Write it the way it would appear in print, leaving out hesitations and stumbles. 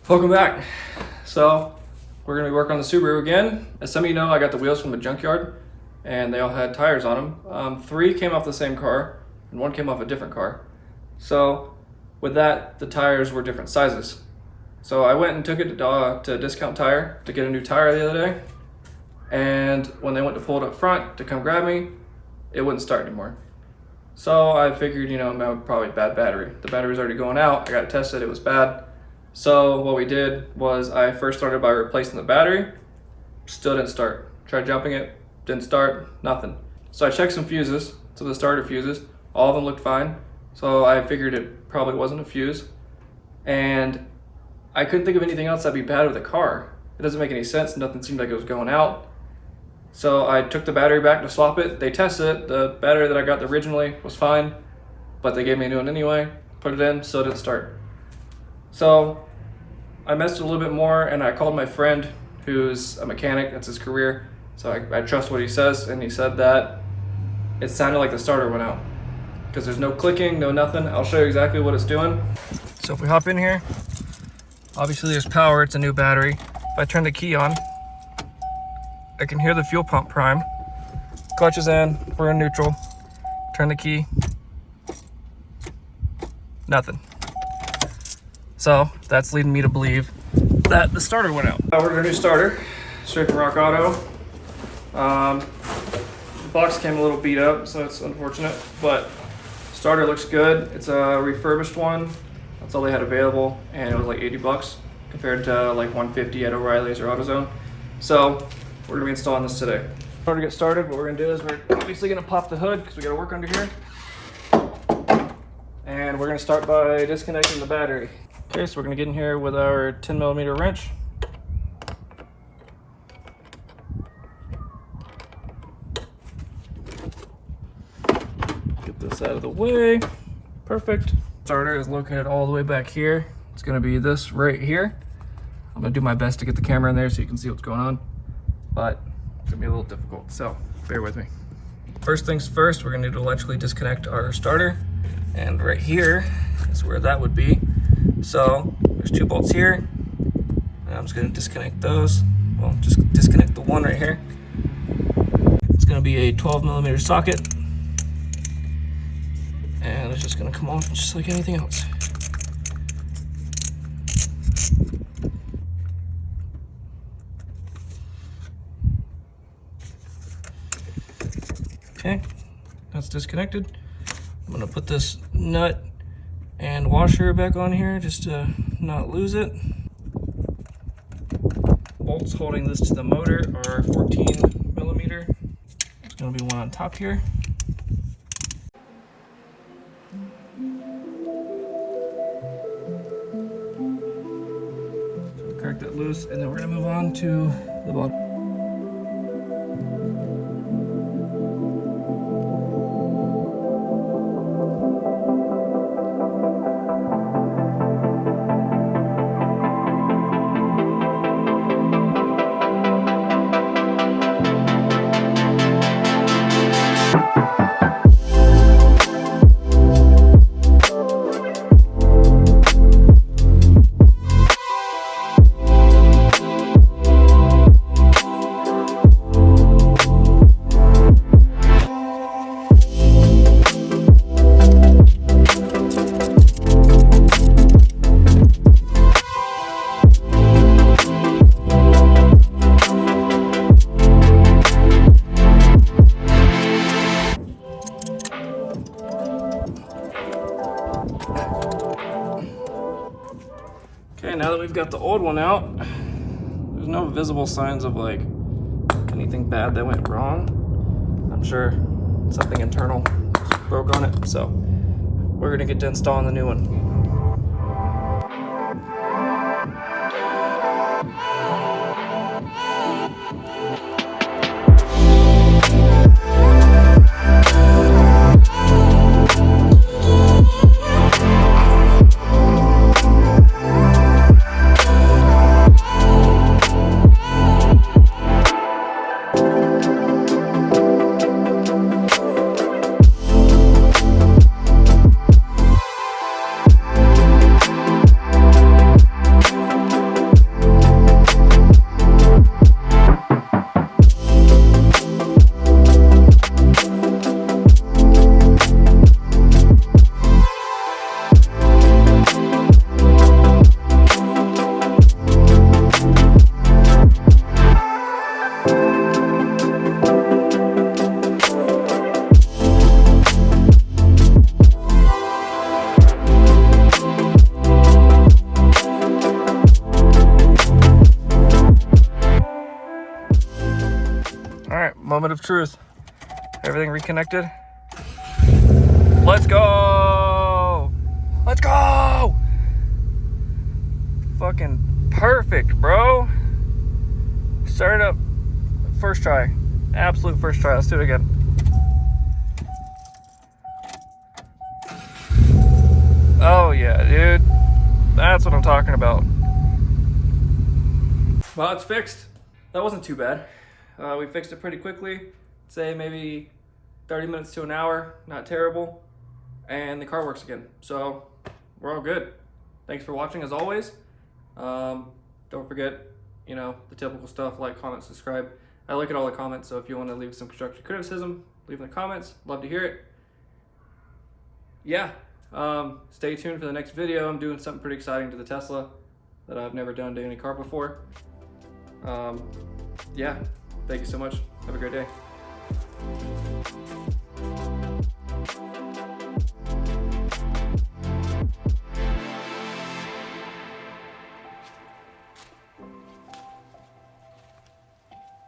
Welcome back. So we're gonna be working on the Subaru again. As some of you know, I got the wheels from the junkyard and they all had tires on them. 3 came off the same car and 1 came off a different car. So with that, the tires were different sizes. So I went and took it to Discount Tire to get a new tire the other day. And when they went to pull it up front to come grab me, it wouldn't start anymore. So I figured, probably bad battery. The battery's already going out. I got it tested, it was bad. So what we did was I first started by replacing the battery, still didn't start. Tried jumping it, didn't start, nothing. So I checked some fuses, so the starter fuses, all of them looked fine. So I figured it probably wasn't a fuse. And I couldn't think of anything else that'd be bad with the car. It doesn't make any sense, nothing seemed like it was going out. So I took the battery back to swap it. They tested it, the battery that I got originally was fine, but they gave me a new one anyway, put it in, still didn't start. So I messed it a little bit more and I called my friend who's a mechanic, that's his career. So I trust what he says, and he said that it sounded like the starter went out because there's no clicking, no nothing. I'll show you exactly what it's doing. So if we hop in here, obviously there's power, it's a new battery. If I turn the key on, I can hear the fuel pump prime. Clutch is in, we're in neutral. Turn the key, nothing. So that's leading me to believe that the starter went out. I ordered a new starter, straight from Rock Auto. The box came a little beat up, so it's unfortunate, but starter looks good. It's a refurbished one. That's all they had available, and it was like 80 bucks compared to like 150 at O'Reilly's or AutoZone. So we're gonna be installing this today. In order to get started, what we're gonna do is we're obviously gonna pop the hood because we gotta work under here. And we're gonna start by disconnecting the battery. Okay, so we're gonna get in here with our 10mm wrench. Get this out of the way. Perfect. Starter is located all the way back here. It's gonna be this right here. I'm gonna do my best to get the camera in there so you can see what's going on, but it's gonna be a little difficult, so bear with me. First things first, we're gonna need to electrically disconnect our starter, and right here is where that would be. So there's 2 bolts here, and I'm just gonna disconnect those. Well, just disconnect the one right here. It's gonna be a 12mm socket, and it's just gonna come off just like anything else. Okay, that's disconnected. I'm gonna put this nut and washer back on here just to not lose it. Bolts holding this to the motor are 14mm. There's gonna be one on top here. So we crack that loose, and then we're gonna move on to the bottom. Okay, now that we've got the old one out, there's no visible signs of like anything bad that went wrong. I'm sure something internal broke on it, so we're gonna get to installing the new one. moment of truth. Everything reconnected. Let's go! Let's go! Fucking perfect, bro. Start it up. First try. Absolute first try. Let's do it again. Oh yeah, dude. That's what I'm talking about. Well, it's fixed. That wasn't too bad. We fixed it pretty quickly. Say maybe 30 minutes to an hour. Not terrible. And the car works again. So we're all good. Thanks for watching as always. Don't forget, you know, the typical stuff, like, comment, subscribe. I look at all the comments, so if you want to leave some constructive criticism, leave in the comments. Love to hear it. Yeah. Stay tuned for the next video. I'm doing something pretty exciting to the Tesla that I've never done to any car before. Yeah, thank you so much. Have a great day.